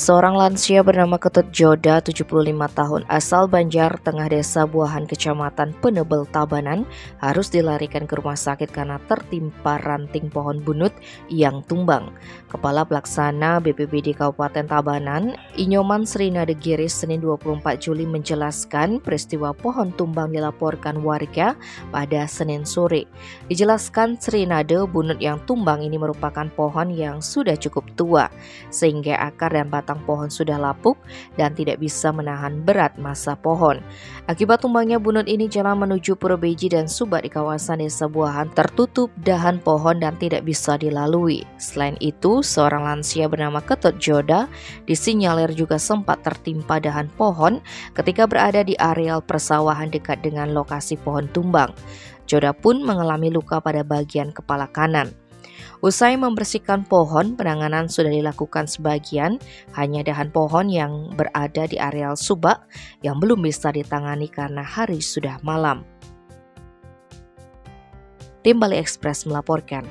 Seorang lansia bernama Ketut Joda, 75 tahun, asal Banjar Tengah, Desa Buahan, Kecamatan Penebel, Tabanan, harus dilarikan ke rumah sakit karena tertimpa ranting pohon bunut yang tumbang. Kepala Pelaksana BPBD Kabupaten Tabanan, Inyoman Srinade Giris, Senin 24 Juli menjelaskan peristiwa pohon tumbang dilaporkan warga pada Senin sore. Dijelaskan Srinade, bunut yang tumbang ini merupakan pohon yang sudah cukup tua, sehingga akar dan batang pohon sudah lapuk dan tidak bisa menahan berat massa pohon. Akibat tumbangnya bunut ini, jalan menuju Purbeji dan Subak di kawasan Desa Buahan tertutup dahan pohon dan tidak bisa dilalui. Selain itu, seorang lansia bernama Ketut Joda disinyalir juga sempat tertimpa dahan pohon ketika berada di areal persawahan dekat dengan lokasi pohon tumbang. Joda pun mengalami luka pada bagian kepala kanan. Usai membersihkan pohon, penanganan sudah dilakukan sebagian, hanya dahan pohon yang berada di areal Subak yang belum bisa ditangani karena hari sudah malam. Tim Bali Express melaporkan.